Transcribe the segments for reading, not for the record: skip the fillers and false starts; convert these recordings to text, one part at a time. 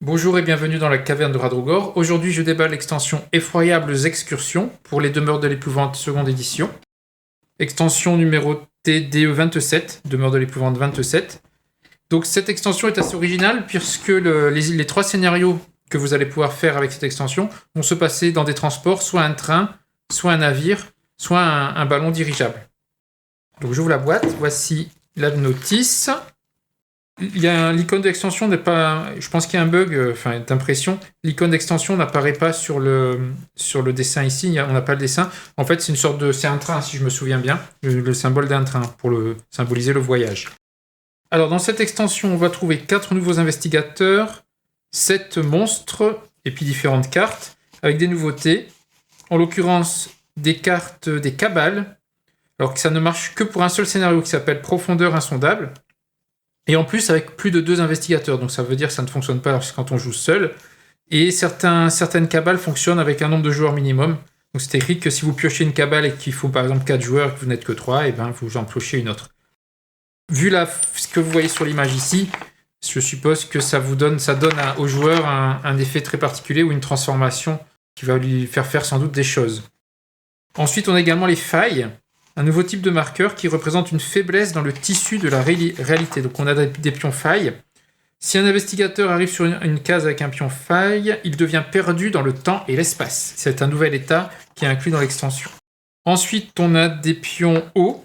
Bonjour et bienvenue dans la caverne de Radrogor. Aujourd'hui, je déballe l'extension Effroyables Excursions pour les demeures de l'épouvante seconde édition. Extension numérotée DE27, demeure de l'épouvante 27. Donc cette extension est assez originale puisque les trois scénarios que vous allez pouvoir faire avec cette extension vont se passer dans des transports, soit un train, soit un navire, soit un ballon dirigeable. Donc j'ouvre la boîte, voici la notice. L'icône d'extension n'est pas... Je pense qu'il y a un bug d'impression. L'icône d'extension n'apparaît pas sur le dessin ici. On n'a pas le dessin. En fait, c'est une sorte de... C'est un train, si je me souviens bien. Le symbole d'un train pour symboliser le voyage. Alors, dans cette extension, on va trouver 4 nouveaux investigateurs, 7 monstres, et puis différentes cartes, avec des nouveautés. En l'occurrence, des cartes des cabales. Alors que ça ne marche que pour un seul scénario qui s'appelle Profondeur insondable. Et en plus, avec plus de 2 investigateurs. Donc ça veut dire que ça ne fonctionne pas quand on joue seul. Et certaines cabales fonctionnent avec un nombre de joueurs minimum. Donc c'est écrit que si vous piochez une cabale et qu'il faut par exemple 4 joueurs et que vous n'êtes que 3, et ben vous en piochez une autre. Vu ce que vous voyez sur l'image ici, je suppose que ça donne au joueur un effet très particulier ou une transformation qui va lui faire sans doute des choses. Ensuite, on a également les failles. Un nouveau type de marqueur qui représente une faiblesse dans le tissu de la réalité. Donc on a des pions failles. Si un investigateur arrive sur une case avec un pion faille, il devient perdu dans le temps et l'espace. C'est un nouvel état qui est inclus dans l'extension. Ensuite, on a des pions hauts,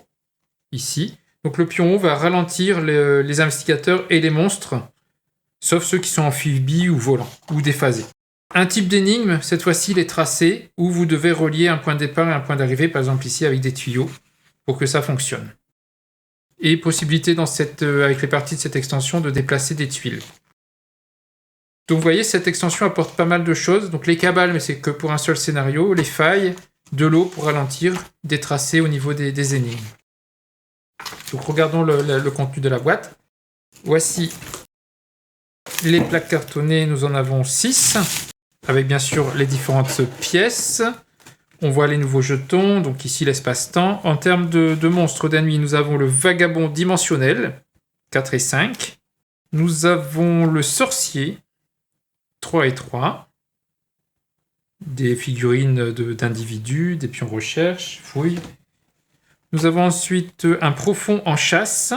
ici. Donc le pion haut va ralentir les investigateurs et les monstres, sauf ceux qui sont amphibies ou volants, ou déphasés. Un type d'énigme, cette fois-ci les tracés, où vous devez relier un point de départ et un point d'arrivée, par exemple ici avec des tuyaux, pour que ça fonctionne. Et possibilité avec les parties de cette extension de déplacer des tuiles. Donc vous voyez, cette extension apporte pas mal de choses. Donc les cabales, mais c'est que pour un seul scénario, les failles, de l'eau pour ralentir, des tracés au niveau des énigmes. Donc regardons le contenu de la boîte. Voici les plaques cartonnées, nous en avons 6. Avec bien sûr les différentes pièces. On voit les nouveaux jetons, donc ici l'espace-temps. En termes de monstres d'ennemis, nous avons le vagabond dimensionnel, 4 et 5. Nous avons le sorcier, 3 et 3. Des figurines d'individus, des pions recherche, fouilles. Nous avons ensuite un profond en chasse,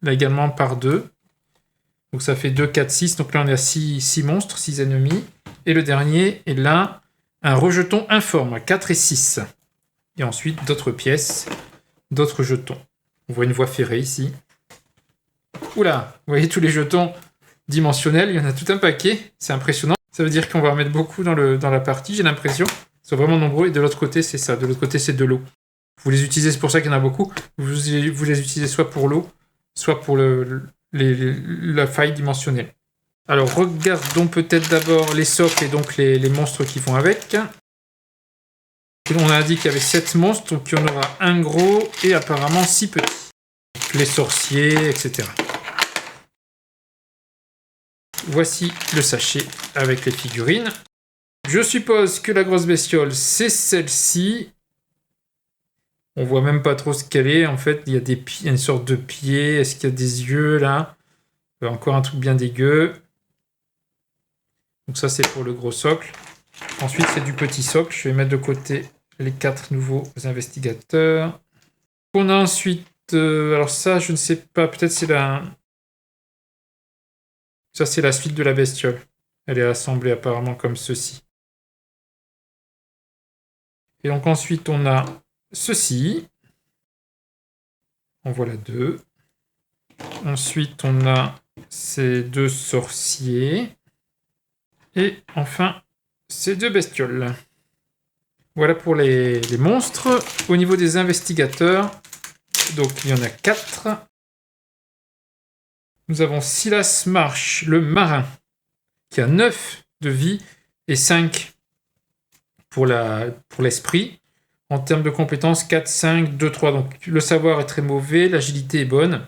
là également par 2. Donc ça fait 2, 4, 6. Donc là on est à 6 monstres, 6 ennemis. Et le dernier est là, un rejeton informe, 4 et 6. Et ensuite, d'autres pièces, d'autres jetons. On voit une voie ferrée ici. Oula, vous voyez tous les jetons dimensionnels, il y en a tout un paquet. C'est impressionnant. Ça veut dire qu'on va en mettre beaucoup dans la partie, j'ai l'impression. Ils sont vraiment nombreux. Et de l'autre côté, c'est ça. De l'autre côté, c'est de l'eau. Vous les utilisez, c'est pour ça qu'il y en a beaucoup. Vous les utilisez soit pour l'eau, soit pour la faille dimensionnelle. Alors, regardons peut-être d'abord les socles et donc les monstres qui vont avec. On a dit qu'il y avait 7 monstres, donc il y en aura un gros et apparemment 6 petits. Donc, les sorciers, etc. Voici le sachet avec les figurines. Je suppose que la grosse bestiole, c'est celle-ci. On voit même pas trop ce qu'elle est. En fait, il y a une sorte de pied. Est-ce qu'il y a des yeux, là? Encore un truc bien dégueu. Donc ça, c'est pour le gros socle. Ensuite, c'est du petit socle. Je vais mettre de côté les 4 nouveaux investigateurs. On a ensuite... alors ça, je ne sais pas. Peut-être c'est Ça, c'est la suite de la bestiole. Elle est assemblée apparemment comme ceci. Et donc ensuite, on a ceci. En voilà 2. Ensuite, on a ces 2 sorciers. Et enfin, ces 2 bestioles. Voilà pour les monstres. Au niveau des investigateurs, donc il y en a 4. Nous avons Silas Marsh, le marin, qui a 9 de vie et 5 pour l'esprit. En termes de compétences, 4, 5, 2, 3. Donc le savoir est très mauvais, l'agilité est bonne.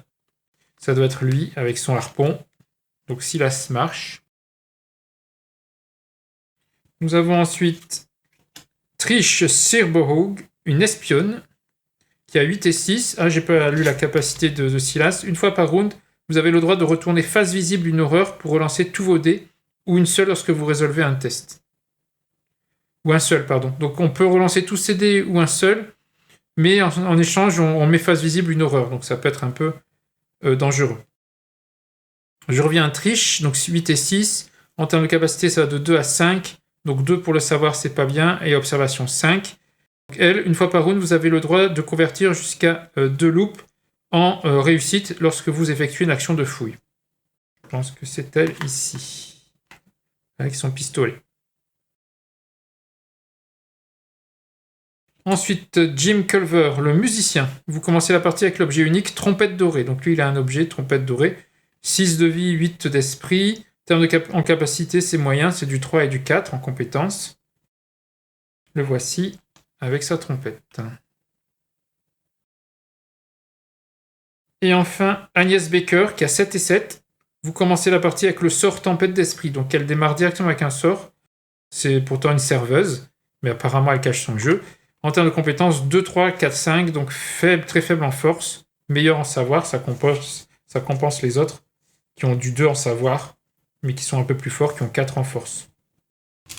Ça doit être lui avec son harpon. Donc Silas Marsh. Nous avons ensuite Trish Searborhoug, une espionne, qui a 8 et 6. Ah, j'ai pas lu la capacité de Silas. Une fois par round, vous avez le droit de retourner face visible une horreur pour relancer tous vos dés ou une seule lorsque vous résolvez un test. Ou un seul, pardon. Donc on peut relancer tous ces dés ou un seul, mais en échange, on met face visible une horreur. Donc ça peut être un peu dangereux. Je reviens à triche, donc 8 et 6. En termes de capacité, ça va de 2 à 5. Donc 2 pour le savoir, c'est pas bien. Et observation 5. Donc, elle, une fois par round, vous avez le droit de convertir jusqu'à 2 loops en réussite lorsque vous effectuez une action de fouille. Je pense que c'est elle ici, avec son pistolet. Ensuite, Jim Culver, le musicien. Vous commencez la partie avec l'objet unique, trompette dorée. Donc lui, il a un objet, trompette dorée. 6 de vie, 8 d'esprit. En termes en capacité, c'est moyen, c'est du 3 et du 4 en compétences. Le voici avec sa trompette. Et enfin, Agnès Baker, qui a 7 et 7. Vous commencez la partie avec le sort tempête d'esprit. Donc elle démarre directement avec un sort. C'est pourtant une serveuse, mais apparemment elle cache son jeu. En termes de compétences, 2, 3, 4, 5, donc faible, très faible en force, meilleur en savoir, ça compense les autres qui ont du 2 en savoir, mais qui sont un peu plus forts, qui ont 4 en force.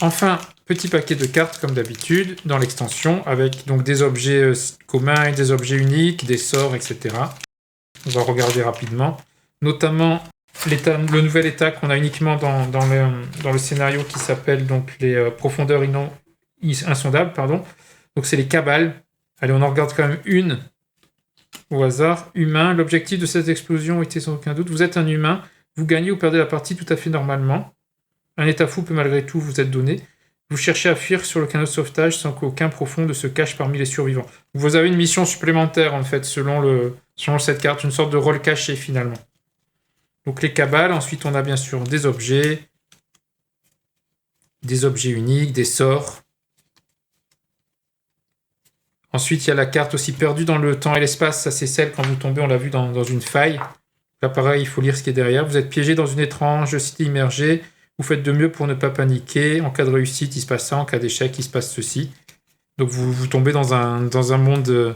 Enfin, petit paquet de cartes comme d'habitude, dans l'extension, avec donc des objets communs et des objets uniques, des sorts, etc. On va regarder rapidement, notamment le nouvel état qu'on a uniquement dans le scénario qui s'appelle donc les profondeurs insondables, pardon. Donc c'est les cabales. Allez, on en regarde quand même une au hasard. Humain. L'objectif de cette explosion était sans aucun doute. Vous êtes un humain. Vous gagnez ou perdez la partie tout à fait normalement. Un état fou peut malgré tout vous être donné. Vous cherchez à fuir sur le canot de sauvetage sans qu'aucun profond ne se cache parmi les survivants. Vous avez une mission supplémentaire en fait selon cette carte. Une sorte de rôle caché finalement. Donc les cabales. Ensuite on a bien sûr des objets uniques, des sorts. Ensuite, il y a la carte aussi perdue dans le temps et l'espace. Ça, c'est celle quand vous tombez, on l'a vu dans une faille. Là, pareil, il faut lire ce qui est derrière. Vous êtes piégé dans une étrange cité immergée. Vous faites de mieux pour ne pas paniquer. En cas de réussite, il se passe ça. En cas d'échec, il se passe ceci. Donc, vous tombez dans un monde,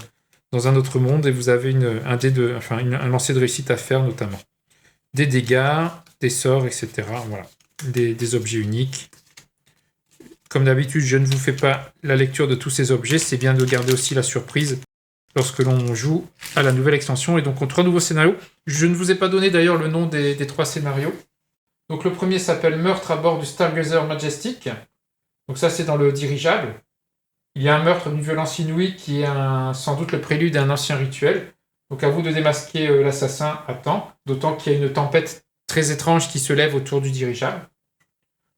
dans un autre monde et vous avez un lancer de réussite à faire, notamment. Des dégâts, des sorts, etc. Voilà. Des objets uniques. Comme d'habitude, je ne vous fais pas la lecture de tous ces objets. C'est bien de garder aussi la surprise lorsque l'on joue à la nouvelle extension. Et donc, on a 3 nouveaux scénarios. Je ne vous ai pas donné d'ailleurs le nom des 3 scénarios. Donc, le premier s'appelle Meurtre à bord du Stargazer Majestic. Donc ça, c'est dans le dirigeable. Il y a un meurtre d'une violence inouïe qui est sans doute le prélude à un ancien rituel. Donc, à vous de démasquer l'assassin à temps. D'autant qu'il y a une tempête très étrange qui se lève autour du dirigeable.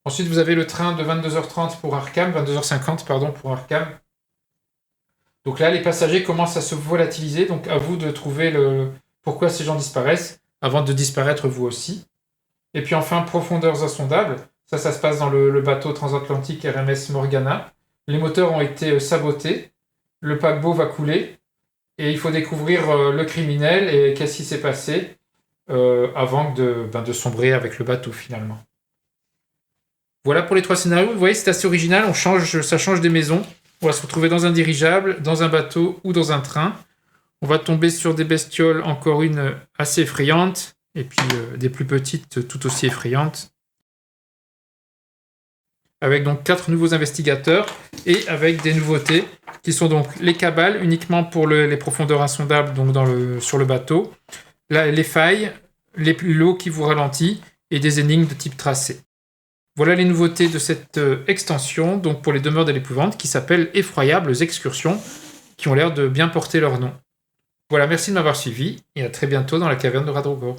Ensuite, vous avez le train de 22h30 pour Arkham, 22h50 pardon, pour Arkham. Donc là, les passagers commencent à se volatiliser, donc à vous de trouver pourquoi ces gens disparaissent, avant de disparaître vous aussi. Et puis enfin, Profondeurs insondables, ça se passe dans le bateau transatlantique RMS Morgana. Les moteurs ont été sabotés, le paquebot va couler, et il faut découvrir le criminel et qu'est-ce qui s'est passé avant de sombrer avec le bateau finalement. Voilà pour les 3 scénarios. Vous voyez, c'est assez original. Ça change des maisons. On va se retrouver dans un dirigeable, dans un bateau ou dans un train. On va tomber sur des bestioles, encore une assez effrayante, et puis des plus petites tout aussi effrayantes. Avec donc 4 nouveaux investigateurs et avec des nouveautés qui sont donc les cabales uniquement pour les profondeurs insondables donc sur le bateau, les failles, l'eau qui vous ralentit et des énigmes de type tracé. Voilà les nouveautés de cette extension, donc pour les demeures de l'épouvante, qui s'appelle Effroyables Excursions, qui ont l'air de bien porter leur nom. Voilà, merci de m'avoir suivi, et à très bientôt dans la caverne de Radrogor.